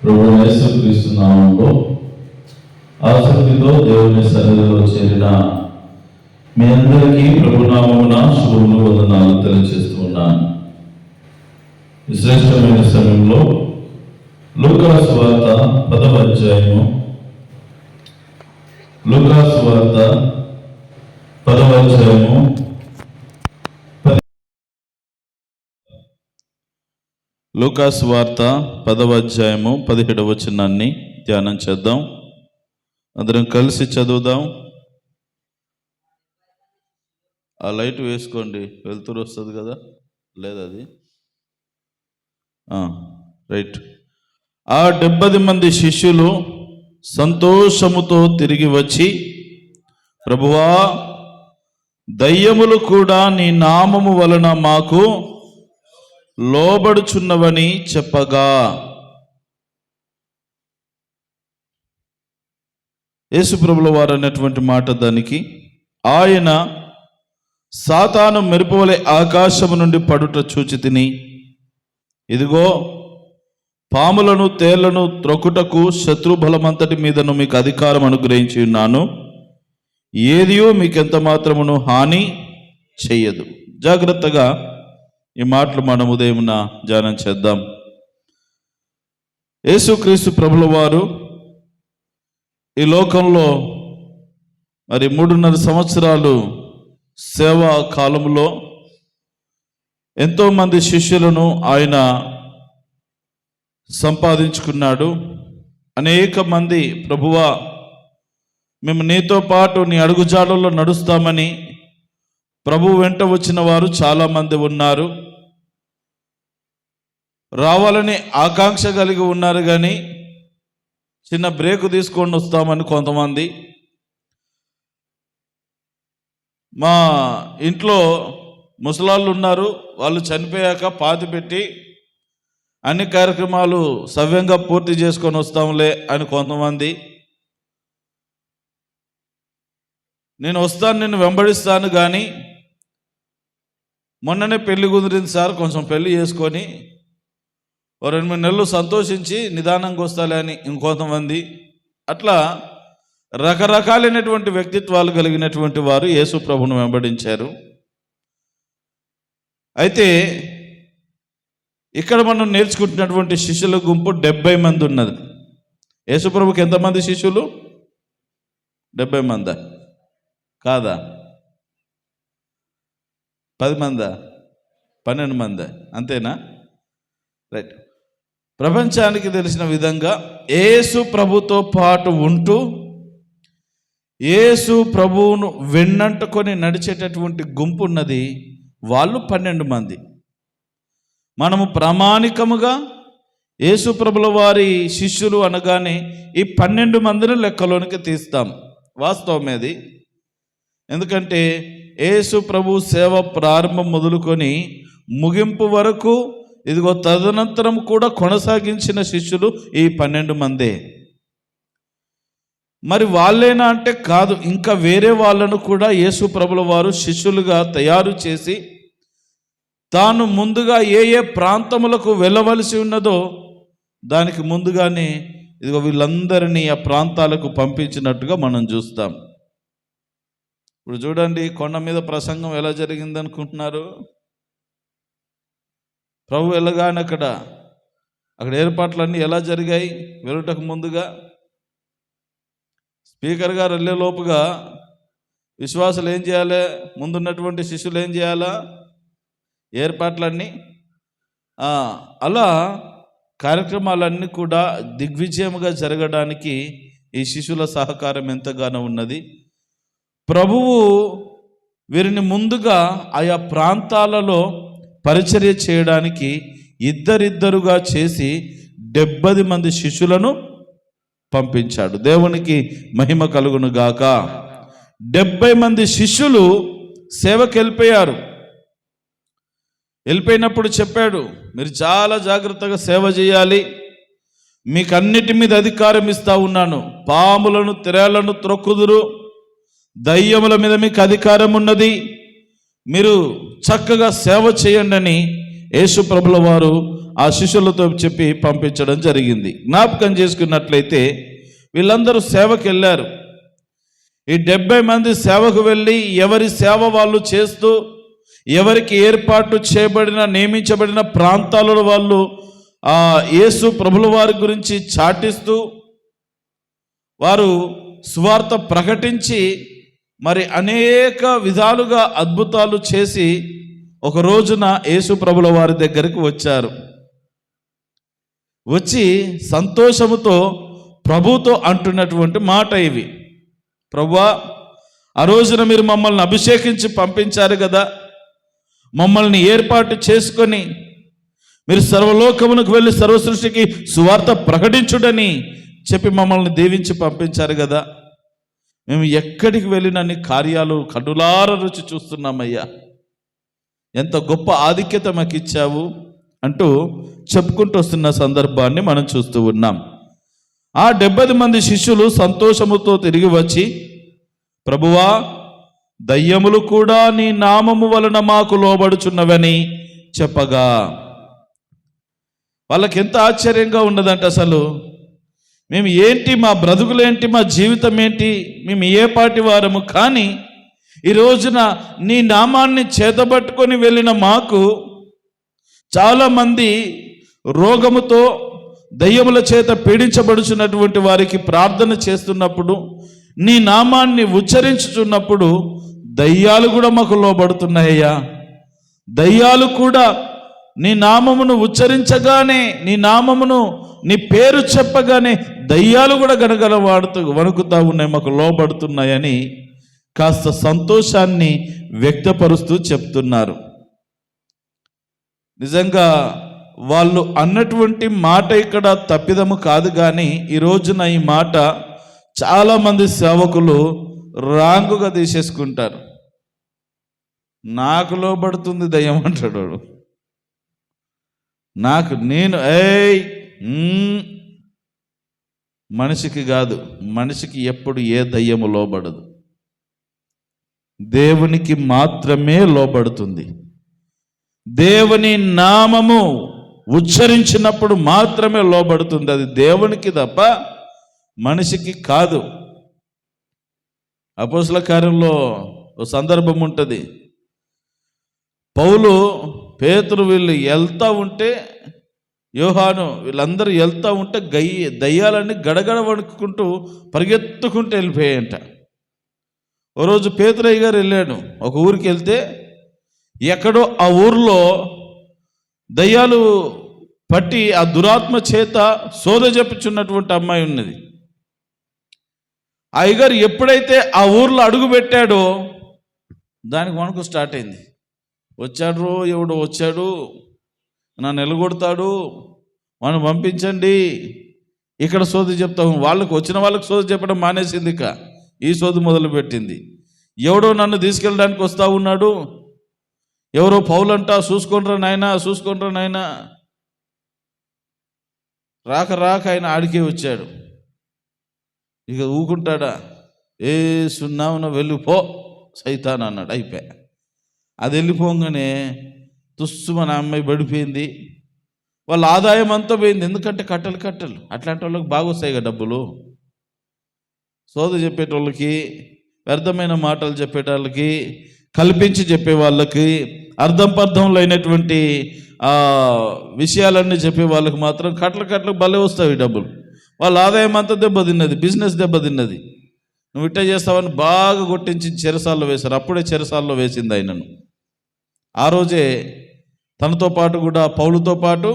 ప్రభువైన యేసుక్రీస్తు నామములో ఆసక్తితో దేవుని సన్నిధిలో చేరిన మీ అందరికీ ప్రభునామమున శుభములు వందనాలు తెలియజేస్తూ ఉన్నాను. శ్రేష్టమైన సమయంలో లూకా సువార్త 10వ అధ్యాయము, లూకా సువార్త 10వ అధ్యాయము లూకా సువార్త 10వ అధ్యాయము 17వ వచనాన్ని ధ్యానం చేద్దాం. అందరం కలిసి చదువుదాం. ఆ లైట్ వేసుకోండి, వెలుతురు వస్తుంది కదా, లేదది రైట్. ఆ 70 మంది శిష్యులు సంతోషముతో తిరిగి వచ్చి, ప్రభువా, దయ్యములు కూడా నీ నామము వలన మాకు లోబడుచున్నవని చెప్పగా, యేసుప్రభుల వారు అన్నటువంటి మాట దానికి, ఆయన సాతాను మెరుపువలె ఆకాశము నుండి పడుట చూచి తిని, ఇదిగో పాములను తేళ్లను త్రొక్కుటకు శత్రుబలమంతటి మీదను మీకు అధికారం అనుగ్రహించి ఉన్నాను, ఏదియో మీకెంత మాత్రమును హాని చెయ్యదు. జాగ్రత్తగా ఈ మాటలు మనం ఉదయమున ధ్యానం చేద్దాం. యేసుక్రీస్తు ప్రభుల వారు ఈ లోకంలో మరి 3.5 సంవత్సరాలు సేవా కాలంలో ఎంతోమంది శిష్యులను ఆయన సంపాదించుకున్నాడు. అనేక మంది, ప్రభువా, మేము నీతో పాటు నీ అడుగుజాడల్లో నడుస్తామని ప్రభు వెంట వచ్చిన వారు చాలామంది ఉన్నారు. రావాలని ఆకాంక్ష కలిగి ఉన్నారు, కానీ చిన్న బ్రేక్ తీసుకొని వస్తామని కొంతమంది. మా ఇంట్లో ముసలాళ్ళు ఉన్నారు, వాళ్ళు చనిపోయాక పాతి పెట్టి అన్ని కార్యక్రమాలు సవ్యంగా పూర్తి చేసుకొని వస్తాంలే అని కొంతమంది. నేను వస్తాను, నిన్ను వెంబడిస్తాను, కానీ మొన్ననే పెళ్లి కుదిరింది సార్, కొంచెం పెళ్లి చేసుకొని 2-3 నెలలు సంతోషించి నిదానంగా వస్తాలే అని ఇంకొంతమంది. అట్లా రకరకాలైనటువంటి వ్యక్తిత్వాలు కలిగినటువంటి వారు యేసు ప్రభువును వెంబడించారు. అయితే ఇక్కడ మనం నేర్చుకుంటున్నటువంటి శిష్యుల గుంపు 70 మంది ఉన్నది. యేసు ప్రభుకి ఎంతమంది శిష్యులు? 70 మందా? కాదా? 10 మందా? 12 మందా? అంతేనా? రైట్. ప్రపంచానికి తెలిసిన విధంగా యేసు ప్రభుతో పాటు ఉంటూ యేసు ప్రభువును వెన్నంటుకొని నడిచేటటువంటి గుంపు ఉన్నది. వాళ్ళు 12 మంది. మనము ప్రామాణికముగా యేసు ప్రభుల వారి శిష్యులు అనగానే ఈ 12 మందిని లెక్కలోనికి తీస్తాం. వాస్తవమేది. ఎందుకంటే యేసు ప్రభు సేవ ప్రారంభం మొదలుకొని ముగింపు వరకు, ఇదిగో తదనంతరం కూడా కొనసాగించిన శిష్యులు ఈ 12 మందే. మరి వాళ్ళేనా అంటే కాదు, ఇంకా వేరే వాళ్ళను కూడా యేసు ప్రభుల వారు శిష్యులుగా తయారు చేసి తాను ముందుగా ఏ ఏ ప్రాంతములకు వెళ్ళవలసి ఉన్నదో దానికి ముందుగానే ఇదిగో వీళ్ళందరినీ ఆ ప్రాంతాలకు పంపించినట్టుగా మనం చూస్తాం. ఇప్పుడు చూడండి, కొండ మీద ప్రసంగం ఎలా జరిగింది అనుకుంటున్నారు? ప్రభు వెళ్ళగానే అక్కడ ఏర్పాట్లన్నీ ఎలా జరిగాయి? వెళ్ళటకు ముందుగా స్పీకర్ గారు వెళ్ళే లోపుగా విశ్వాసులు ఏం చేయాలి? ముందున్నటువంటి శిష్యులు ఏం చేయాలా? ఏర్పాట్లన్నీ అలా కార్యక్రమాలన్నీ కూడా దిగ్విజయముగా జరగడానికి ఈ శిష్యుల సహకారం ఎంతగానో ఉన్నది. ప్రభువు వీరిని ముందుగా ఆయా ప్రాంతాలలో పరిచర్య చేయడానికి ఇద్దరిద్దరుగా చేసి 70 మంది శిష్యులను పంపించాడు. దేవునికి మహిమ కలుగును గాక. 70 మంది శిష్యులు సేవకి వెళ్ళిపోయారు. వెళ్ళిపోయినప్పుడు చెప్పాడు, మీరు చాలా జాగ్రత్తగా సేవ చేయాలి, మీకు అన్నిటి మీద అధికారం ఇస్తా ఉన్నాను, పాములను తేళ్లను త్రొక్కుదురు, దయ్యముల మీద మీకు అధికారం ఉన్నది, మీరు చక్కగా సేవ చేయండి అని యేసు ప్రభుల వారు ఆ శిష్యులతో చెప్పి పంపించడం జరిగింది. జ్ఞాపకం చేసుకున్నట్లయితే వీళ్ళందరూ సేవకు వెళ్ళారు. ఈ 70 మంది సేవకు వెళ్ళి ఎవరి సేవ వాళ్ళు చేస్తూ, ఎవరికి ఏర్పాటు చేయబడిన నియమించబడిన ప్రాంతాలలో వాళ్ళు యేసు ప్రభుల వారి గురించి చాటిస్తూ వారు సువార్త ప్రకటించి మరి అనేక విధాలుగా అద్భుతాలు చేసి ఒక రోజున యేసు ప్రభుల వారి దగ్గరికి వచ్చారు. వచ్చి సంతోషముతో ప్రభుతో అంటున్నటువంటి మాట ఇవి: ప్రభువా, ఆ రోజున మీరు మమ్మల్ని అభిషేకించి పంపించారు కదా, మమ్మల్ని ఏర్పాటు చేసుకొని మీరు సర్వలోకమునకు వెళ్ళి సర్వ సృష్టికి సువార్త ప్రకటించుడని చెప్పి మమ్మల్ని దీవించి పంపించారు కదా. మేము ఎక్కడికి వెళ్ళినన్ని కార్యాలు కడులార రుచి చూస్తున్నామయ్యా, ఎంత గొప్ప ఆధిక్యత మాకు ఇచ్చావు అంటూ చెప్పుకుంటూ వస్తున్న సందర్భాన్ని మనం చూస్తూ ఉన్నాం. ఆ 70 మంది శిష్యులు సంతోషముతో తిరిగి వచ్చి, ప్రభువా, దయ్యములు కూడా నీ నామము వలన మాకు లోబడుచున్నవని చెప్పగా, వాళ్ళకి ఎంత ఆశ్చర్యంగా ఉన్నదంటే, అసలు మేము ఏంటి, మా బ్రతుకులేంటి, మా జీవితం ఏంటి, మేము ఏ పాటి వారము, కానీ ఈ రోజున నీ నామాన్ని చేతబట్టుకొని వెళ్ళిన మాకు చాలామంది రోగముతో దయ్యముల చేత పీడించబడుచున్నటువంటి వారికి ప్రార్థన చేస్తున్నప్పుడు, నీ నామాన్ని ఉచ్చరించుచున్నప్పుడు దయ్యాలు కూడా మాకు లోబడుతున్నాయ్యా. దయ్యాలు కూడా నీ నామమును ఉచ్చరించగానే, నీ నామమును, నీ పేరు చెప్పగానే దయ్యాలు కూడా గనగల వణుకుతా ఉన్నాయి, మాకు లోబడుతున్నాయని కాస్త సంతోషాన్ని వ్యక్తపరుస్తూ చెప్తున్నారు. నిజంగా వాళ్ళు అన్నటువంటి మాట ఇక్కడ తప్పిదము కాదు, కానీ ఈ రోజున ఈ మాట చాలామంది సేవకులు రాంగుగా తీసేసుకుంటారు. నాకు లోబడుతుంది దయ్యం అంటాడు. నేను మనిషికి కాదు, మనిషికి ఎప్పుడు ఏ దయ్యము లోబడదు, దేవునికి మాత్రమే లోబడుతుంది. దేవుని నామము ఉచ్చరించినప్పుడు మాత్రమే లోబడుతుంది, అది దేవునికి తప్ప మనిషికి కాదు. అపోస్తల కార్యంలో ఒక సందర్భం ఉంటుంది. పౌలు, పేతురు వీళ్ళు వెళ్తూ ఉంటే, యోహాను వీళ్ళందరూ వెళ్తూ ఉంటే దయ్యాలన్నీ గడగడ వణుకుంటూ పరిగెత్తుకుంటూ వెళ్ళిపోయాయంట. ఓ రోజు పేతురయ్య గారు వెళ్ళాడు, ఒక ఊరికి వెళ్తే ఎక్కడో ఆ ఊర్లో దయ్యాలు పట్టి ఆ దురాత్మ చేత సోద చెప్పుచున్నటువంటి అమ్మాయి ఉన్నది. ఆ అయ్యగారు ఎప్పుడైతే ఆ ఊర్లో అడుగు పెట్టాడో దానికి వణుకు స్టార్ట్ అయింది. వచ్చాడు, ఎవడో వచ్చాడు, నన్ను నిలగొడతాడు, మనం పంపించండి, ఇక్కడ సోది చెప్తాము. వాళ్ళకు వచ్చిన వాళ్ళకి సోది చెప్పడం మానేసింది, ఇక ఈ సోది మొదలుపెట్టింది. ఎవడో నన్ను తీసుకెళ్ళడానికి వస్తూ ఉన్నాడు, ఎవరో పౌలంట, చూసుకుంటారా నాయనా, చూసుకుంటారా నాయనా. రాక రాక ఆయన ఆడికే వచ్చాడు. ఇక ఊకుంటాడా? ఏ సున్నావున వెళ్ళిపో సైతాన్ అన్నాడు, అయిపోయా. అది వెళ్ళిపోగానే తుస్సుమన అమ్మాయి పడిపోయింది. వాళ్ళ ఆదాయం అంతా పోయింది, ఎందుకంటే కట్టలు అట్లాంటి వాళ్ళకి బాగా వస్తాయి కదా డబ్బులు. సోద చెప్పేటోళ్ళకి, వ్యర్థమైన మాటలు చెప్పేటోళ్ళకి, కల్పించి చెప్పే వాళ్ళకి, అర్థం పర్థంలో అయినటువంటి విషయాలన్నీ చెప్పే వాళ్ళకి మాత్రం కట్టలు భలే వస్తాయి డబ్బులు. వాళ్ళ ఆదాయం అంతా దెబ్బతిన్నది, బిజినెస్ దెబ్బతిన్నది. నువ్వు ఇట్ట చేస్తావని బాగా కొట్టించి చెరసాల్లో వేశారు. అప్పుడే చెరసాల్లో వేసింది ఆయనను. ఆ రోజే తనతో పాటు కూడా పౌలుతో పాటు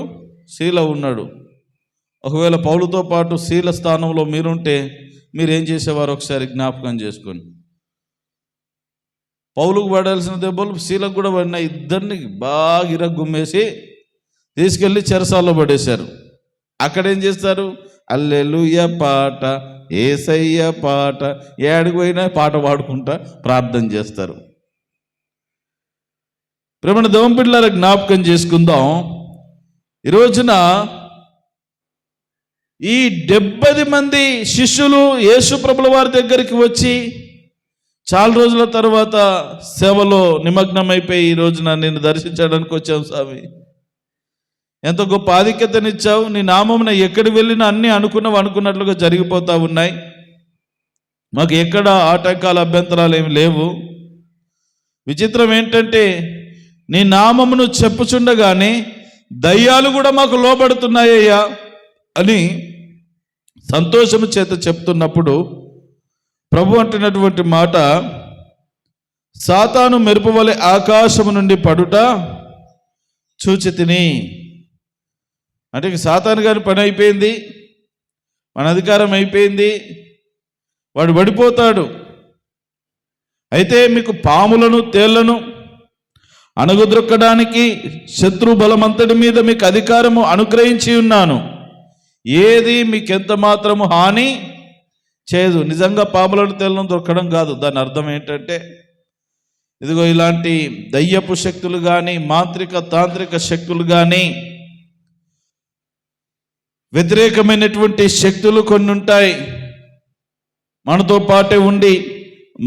శీల ఉన్నాడు. ఒకవేళ పౌలుతో పాటు శీల స్థానంలో మీరుంటే మీరేం చేసేవారు ఒకసారి జ్ఞాపకం చేసుకొని. పౌలుకు పడాల్సిన దెబ్బలు శీలకు కూడా పడినాయి. ఇద్దరిని బాగా ఇరగ్గుమ్మేసి తీసుకెళ్ళి చెరసాల్లో పడేశారు. అక్కడేం చేస్తారు? హల్లెలూయా పాట, యేసయ్య పాట, ఏడికి పోయినా పాట పాడుకుంటా ప్రార్థన చేస్తారు. ప్రేమను దోంపిళ్ళ జ్ఞాపకం చేసుకుందాం. ఈ రోజున ఈ 70 మంది శిష్యులు యేసు ప్రభుల వారి దగ్గరికి వచ్చి చాలా రోజుల తర్వాత సేవలో నిమగ్నమైపోయి ఈ రోజున నేను దర్శించడానికి వచ్చాం స్వామి, ఎంత గొప్ప ఆధిక్యతనిచ్చావు, నీ నామమున ఎక్కడికి వెళ్ళినా అన్నీ అనుకున్నట్లుగా జరిగిపోతూ ఉన్నాయి. మాకు ఎక్కడ ఆటంకాల అభ్యంతరాలు ఏమి లేవు. విచిత్రం ఏంటంటే నీ నామమును చెప్పుచుండగానే దయ్యాలు కూడా మాకు లోబడుతున్నాయ్యా అని సంతోషము చేత చెప్తున్నప్పుడు ప్రభు అంటున్నటువంటి మాట, సాతాను మెరుపు వలె ఆకాశము నుండి పడుట చూచి తిని. అంటే సాతాను గారి పని అయిపోయింది, మన అధికారం అయిపోయింది, వాడు పడిపోతాడు. అయితే మీకు పాములను తేళ్లను అణగద్రొక్కడానికి శత్రు బలమంతటి మీద మీకు అధికారము అనుగ్రహించి ఉన్నాను, ఏది మీకెంత మాత్రము హాని చేయదు. నిజంగా పాములను తేళ్లను దొరకడం కాదు, దాని అర్థం ఏంటంటే ఇదిగో ఇలాంటి దయ్యపు శక్తులు కానీ మాంత్రిక తాంత్రిక శక్తులు కానీ వ్యతిరేకమైనటువంటి శక్తులు కొన్ని ఉంటాయి, మనతో పాటే ఉండి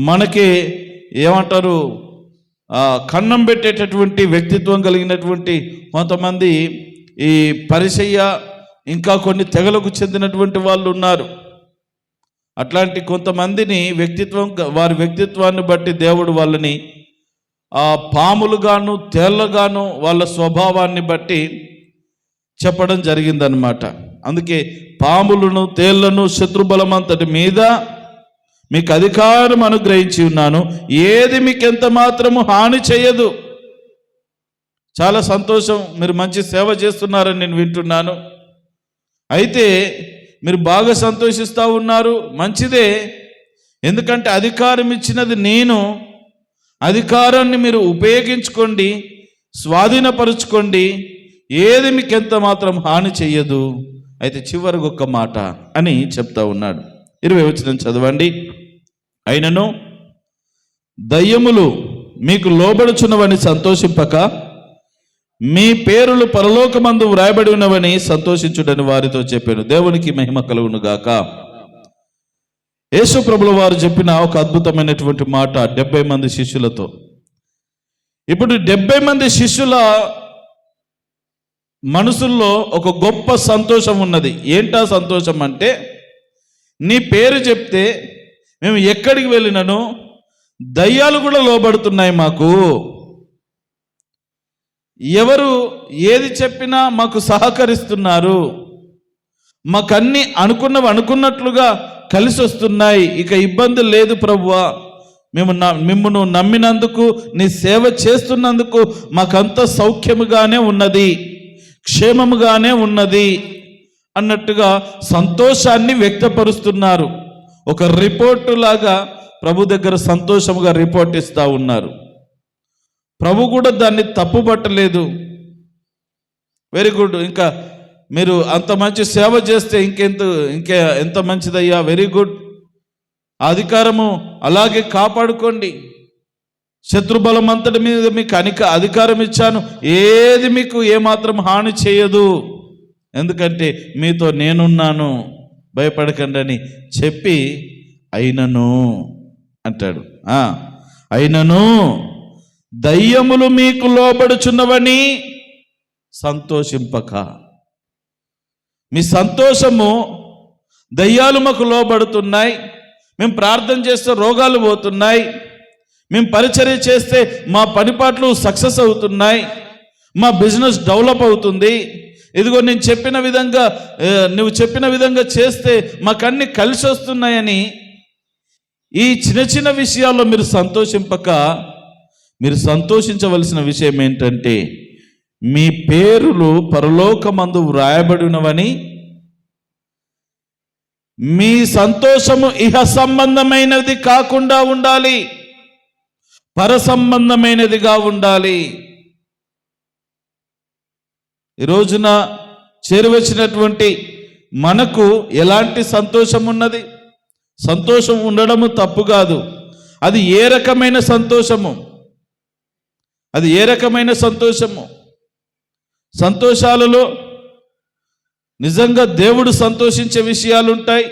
మనకి ఏమంటారు కన్నం పెట్టేటటువంటి వ్యక్తిత్వం కలిగినటువంటి కొంతమంది ఈ పరిసయ్య ఇంకా కొన్ని తెగలకు చెందినటువంటి వాళ్ళు ఉన్నారు. అట్లాంటి కొంతమందిని వారి వ్యక్తిత్వాన్ని బట్టి దేవుడు వాళ్ళని పాములుగాను తేళ్లగాను వాళ్ళ స్వభావాన్ని బట్టి చెప్పడం జరిగిందనమాట. అందుకే పాములను తేళ్లను శత్రుబలమంతటి మీద మీకు అధికారం అనుగ్రహించి ఉన్నాను, ఏది మీకు ఎంత మాత్రము హాని చేయదు. చాలా సంతోషం, మీరు మంచి సేవ చేస్తున్నారని నేను వింటున్నాను. అయితే మీరు బాగా సంతోషిస్తూ ఉన్నారు, మంచిదే. ఎందుకంటే అధికారం ఇచ్చినది నేను, అధికారాన్ని మీరు ఉపయోగించుకోండి, స్వాధీనపరుచుకోండి, ఏది మీకు ఎంత మాత్రం హాని చెయ్యదు. అయితే చివరికి ఒక్క మాట అని చెప్తా ఉన్నాడు. 20వ వచనం చదవండి. అయినను దయ్యములు మీకు లోబడుచున్నవని సంతోషింపక మీ పేరులు పరలోకమందు వ్రాయబడి ఉన్నవని సంతోషించుడని వారితో చెప్పాను. దేవునికి మహిమ కలుగును గాక. యేసు ప్రభుల వారు చెప్పిన ఒక అద్భుతమైనటువంటి మాట 70 మంది శిష్యులతో. ఇప్పుడు 70 మంది శిష్యుల మనసుల్లో ఒక గొప్ప సంతోషం ఉన్నది. ఏంటా సంతోషం అంటే, నీ పేరు చెప్తే మేము ఎక్కడికి వెళ్ళినను దయ్యాలు కూడా లోబడుతున్నాయి మాకు, ఎవరు ఏది చెప్పినా మాకు సహకరిస్తున్నారు, మాకన్నీ అనుకున్నట్లుగా కలిసి వస్తున్నాయి, ఇక ఇబ్బంది లేదు ప్రభువా, మిమ్మల్ని నమ్మినందుకు నీ సేవ చేస్తున్నందుకు మాకంత సౌఖ్యముగానే ఉన్నది, క్షేమముగానే ఉన్నది అన్నట్టుగా సంతోషాన్ని వ్యక్తపరుస్తున్నారు. ఒక రిపోర్టు లాగా ప్రభు దగ్గర సంతోషముగా రిపోర్ట్ ఇస్తూ ఉన్నారు. ప్రభు కూడా దాన్ని తప్పుపట్టలేదు. వెరీ గుడ్, ఇంకా మీరు అంత మంచి సేవ చేస్తే ఎంత మంచిదయ్యా, వెరీ గుడ్, అధికారము అలాగే కాపాడుకోండి, శత్రుబలం అంతటి మీద మీకు అధికారం ఇచ్చాను, ఏది మీకు ఏమాత్రం హాని చేయదు, ఎందుకంటే మీతో నేనున్నాను, భయపడకండి అని చెప్పి అయినను అంటాడు. అయినను దయ్యములు మీకు లోబడుచున్నవని సంతోషింపక. మీ సంతోషము దయ్యాలు మాకు లోబడుతున్నాయి, మేము ప్రార్థన చేస్తే రోగాలు పోతున్నాయి, మేము పరిచర్య చేస్తే మా పనిపాట్లు సక్సెస్ అవుతున్నాయి, మా బిజినెస్ డెవలప్ అవుతుంది, ఇదిగో నువ్వు చెప్పిన విధంగా చేస్తే మాకన్నీ కలిసి వస్తున్నాయని ఈ చిన్న చిన్న విషయాల్లో మీరు సంతోషింపక, మీరు సంతోషించవలసిన విషయం ఏంటంటే మీ పేరులు పరలోకమందు వ్రాయబడినవని. మీ సంతోషము ఇహ సంబంధమైనది కాకుండా ఉండాలి, పర సంబంధమైనదిగా ఉండాలి. ఈ రోజున చేరువచ్చినటువంటి మనకు ఎలాంటి సంతోషం ఉన్నది? సంతోషం ఉండడము తప్పు కాదు, అది ఏ రకమైన సంతోషము, అది ఏ రకమైన సంతోషము? సంతోషాలలో నిజంగా దేవుడు సంతోషించే విషయాలు ఉంటాయి,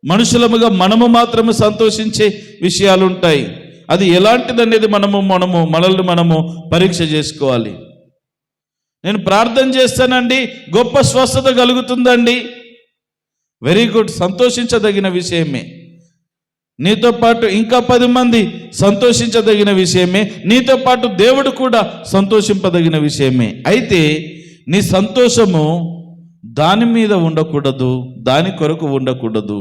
మనుషులముగా మనము మాత్రమే సంతోషించే విషయాలు ఉంటాయి. అది ఎలాంటిది అనేది మనల్ని మనము పరీక్ష చేసుకోవాలి. నేను ప్రార్థన చేస్తానండి, గొప్ప స్వస్థత కలుగుతుందండి. వెరీ గుడ్, సంతోషించదగిన విషయమే. నీతో పాటు ఇంకా 10 మంది సంతోషించదగిన విషయమే. నీతో పాటు దేవుడు కూడా సంతోషింపదగిన విషయమే. అయితే నీ సంతోషము దాని మీద ఉండకూడదు, దాని కొరకు ఉండకూడదు.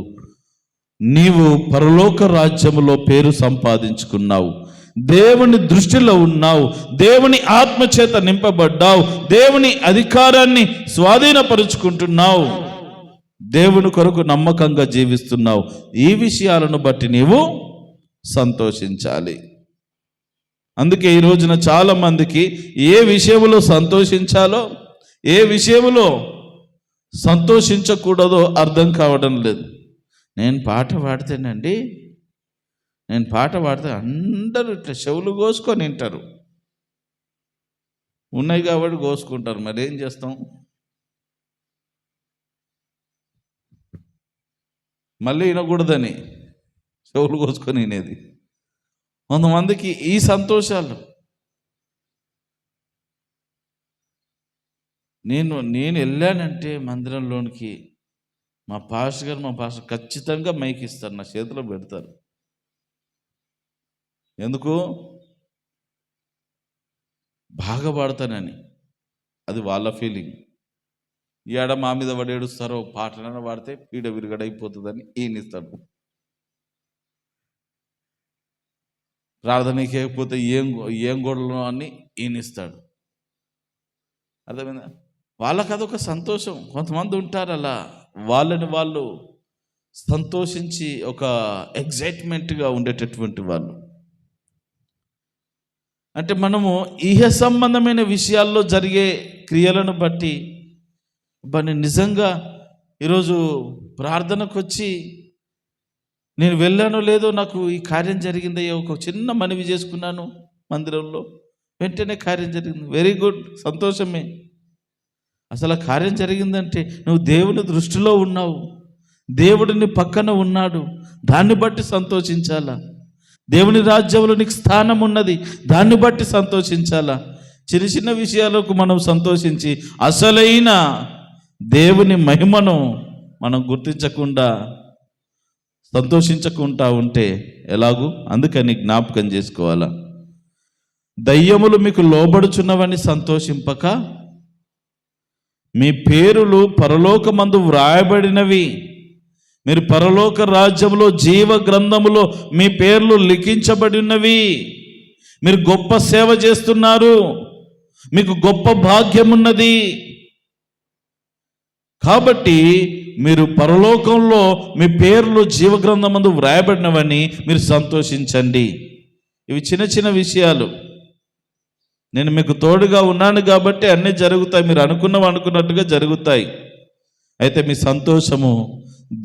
నీవు పరలోక రాజ్యములో పేరు సంపాదించుకున్నావు, దేవుని దృష్టిలో ఉన్నావు, దేవుని ఆత్మచేత నింపబడ్డావు, దేవుని అధికారాన్ని స్వాధీనపరుచుకుంటున్నావు, దేవుని కొరకు నమ్మకంగా జీవిస్తున్నావు. ఈ విషయాలను బట్టి నీవు సంతోషించాలి. అందుకే ఈ రోజున చాలా మందికి ఏ విషయంలో సంతోషించాలో, ఏ విషయంలో సంతోషించకూడదో అర్థం కావడం లేదు. నేను పాట పాడితేనండి, నేను పాట పాడితే అందరూ ఇట్లా చెవులు కోసుకొని వింటారు. ఉన్నాయి కాబట్టి కోసుకుంటారు, మరి ఏం చేస్తాం? మళ్ళీ వినకూడదని చెవులు కోసుకొని వినేది. కొంతమందికి ఈ సంతోషాలు. నేను వెళ్ళానంటే మందిరంలోనికి మా పాస్టర్ ఖచ్చితంగా మైక్ ఇస్తారు, నా చేతిలో పెడతారు. ఎందుకు? బాగా పాడతానని. అది వాళ్ళ ఫీలింగ్. ఈడ మా మీద పడి ఏడుస్తారో, పాటలైనా పాడితే పీడ విరుగడైపోతుందని ఈయనిస్తాడు. ప్రార్థనకి లేకపోతే ఏం గొడవలు అని ఈయనిస్తాడు. అర్థమైందా? వాళ్ళకి అదొక సంతోషం. కొంతమంది ఉంటారు అలా, వాళ్ళని వాళ్ళు సంతోషించి ఒక ఎగ్జైట్మెంట్గా ఉండేటటువంటి వాళ్ళు. అంటే మనము ఇహ సంబంధమైన విషయాల్లో జరిగే క్రియలను బట్టి నిజంగా ఈరోజు ప్రార్థనకు వచ్చి నేను వెళ్ళానో లేదో, నాకు ఈ కార్యం జరిగిందయ్యో, ఒక చిన్న మనవి చేసుకున్నాను మందిరంలో, వెంటనే కార్యం జరిగింది. వెరీ గుడ్, సంతోషమే. అసలు ఆ కార్యం జరిగిందంటే నువ్వు దేవుని దృష్టిలో ఉన్నావు, దేవుడిని పక్కన ఉన్నాడు, దాన్ని బట్టి సంతోషించాలా. దేవుని రాజ్యంలో నీకు స్థానం ఉన్నది, దాన్ని బట్టి సంతోషించాలా. చిన్న చిన్న విషయాలకు మనం సంతోషించి అసలైన దేవుని మహిమను మనం గుర్తించకుండా సంతోషించకుండా ఉంటే ఎలాగూ? అందుకని జ్ఞాపకం చేసుకోవాలా. దయ్యములు మీకు లోబడుచున్నవని సంతోషింపక మీ పేరులు పరలోకమందు వ్రాయబడినవి, మీరు పరలోక రాజ్యంలో జీవ గ్రంథములో మీ పేర్లు లిఖించబడి ఉన్నవి. మీరు గొప్ప సేవ చేస్తున్నారు, మీకు గొప్ప భాగ్యం ఉన్నది. కాబట్టి మీరు పరలోకంలో మీ పేర్లు జీవగ్రంథమందు వ్రాయబడినవని మీరు సంతోషించండి. ఇవి చిన్న చిన్న విషయాలు. నేను మీకు తోడుగా ఉన్నాను కాబట్టి అన్నీ జరుగుతాయి, మీరు అనుకున్నట్టుగా జరుగుతాయి. అయితే మీ సంతోషము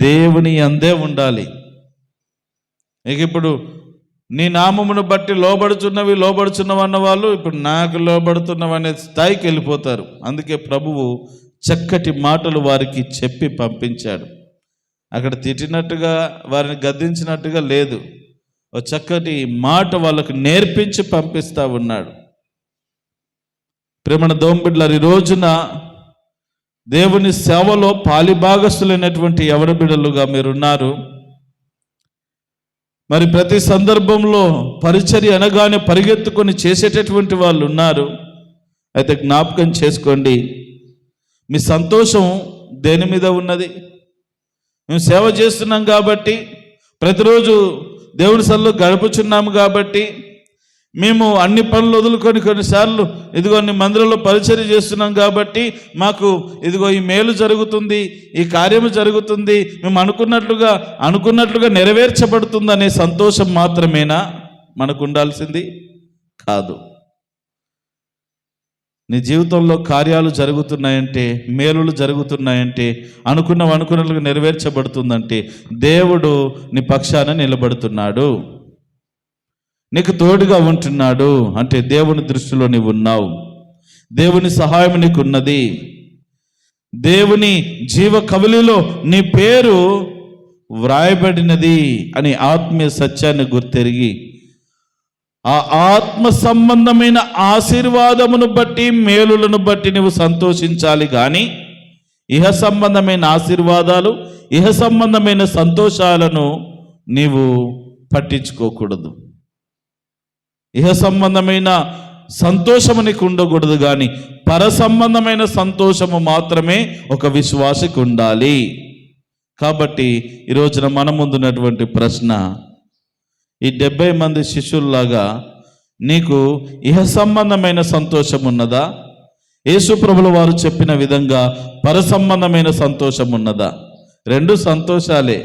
దేవుని అందే ఉండాలి. ఇక ఇప్పుడు నీ నామమును బట్టి లోబడుచున్నవి అన్న వాళ్ళు ఇప్పుడు నాకు లోబడుతున్నవనే స్థాయికి వెళ్ళిపోతారు. అందుకే ప్రభువు చక్కటి మాటలు వారికి చెప్పి పంపించాడు. అక్కడ తిట్టినట్టుగా, వారిని గద్దించినట్టుగా లేదు, ఒక చక్కటి మాట వాళ్ళకు నేర్పించి పంపిస్తూ ఉన్నాడు. ప్రేమణ దోంబిడ్లారు, ఈ రోజున దేవుని సేవలో పాలిభాగస్తులైనటువంటి ఎవరి బిడ్డలుగా మీరున్నారు. మరి ప్రతి సందర్భంలో పరిచర్య అనగానే పరిగెత్తుకొని చేసేటటువంటి వాళ్ళు ఉన్నారు. అయితే జ్ఞాపకం చేసుకోండి, మీ సంతోషం దేని మీద ఉన్నది? మేము సేవ చేస్తున్నాం కాబట్టి, ప్రతిరోజు దేవుని సన్నిధిలో గడుపుచున్నాము కాబట్టి, మేము అన్ని పనులు వదులుకొని కొన్నిసార్లు ఇదిగో నీ మందిరంలో పరిచర్య చేస్తున్నాం కాబట్టి మాకు ఇదిగో ఈ మేలు జరుగుతుంది, ఈ కార్యము జరుగుతుంది, మేము అనుకున్నట్లుగా నెరవేర్చబడుతుంది అనే సంతోషం మాత్రమేనా మనకు ఉండాల్సింది? కాదు. నీ జీవితంలో కార్యాలు జరుగుతున్నాయంటే, మేలులు జరుగుతున్నాయంటే, అనుకున్నట్లుగా నెరవేర్చబడుతుందంటే దేవుడు నీ పక్షాన నిలబడుతున్నాడు, నీకు తోడుగా ఉంటున్నాడు. అంటే దేవుని దృష్టిలో నీవు ఉన్నావు, దేవుని సహాయం నీకు ఉన్నది, దేవుని జీవ కవిలిలో నీ పేరు వ్రాయబడినది అని ఆత్మీయ సత్యాన్ని గుర్తెరిగి ఆ ఆత్మ సంబంధమైన ఆశీర్వాదమును బట్టి, మేలులను బట్టి నువ్వు సంతోషించాలి కానీ ఇహ సంబంధమైన ఆశీర్వాదాలు, ఇహ సంబంధమైన సంతోషాలను నీవు పట్టించుకోకూడదు. ఇహ సంబంధమైన సంతోషము నీకు ఉండకూడదు కానీ పర సంబంధమైన సంతోషము మాత్రమే ఒక విశ్వాసికి ఉండాలి. కాబట్టి ఈరోజున మన ముందున్నటువంటి ప్రశ్న, ఈ 70 మంది శిష్యుల్లాగా నీకు ఇహ సంబంధమైన సంతోషం ఉన్నదా? యేసు ప్రభుల వారు చెప్పిన విధంగా పర సంబంధమైన సంతోషం ఉన్నదా? రెండు సంతోషాలే,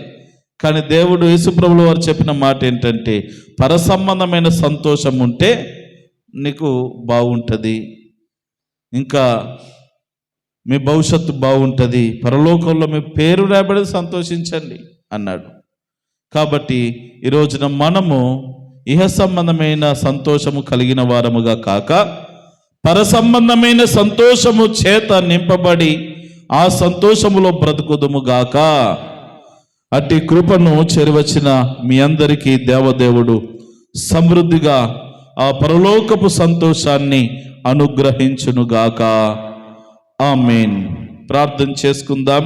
కానీ దేవుడు యేసు ప్రభుల వారు చెప్పిన మాట ఏంటంటే, పర సంబంధమైన సంతోషం ఉంటే నీకు బాగుంటుంది, ఇంకా మీ భవిష్యత్తు బాగుంటుంది, పరలోకంలో మీ పేరు రాబడి సంతోషించండి అన్నాడు. కాబట్టి ఈరోజున మనము ఇహ సంబంధమైన సంతోషము కలిగిన వారముగా కాక పర సంబంధమైన సంతోషము చేత నింపబడి ఆ సంతోషములో బ్రతుకుదుముగాక. అట్టి కృపను చేరవచ్చిన మీ అందరికీ దేవదేవుడు సమృద్ధిగా ఆ పరలోకపు సంతోషాన్ని అనుగ్రహించునుగాక. ఆమేన్. ప్రార్థన చేసుకుందాం.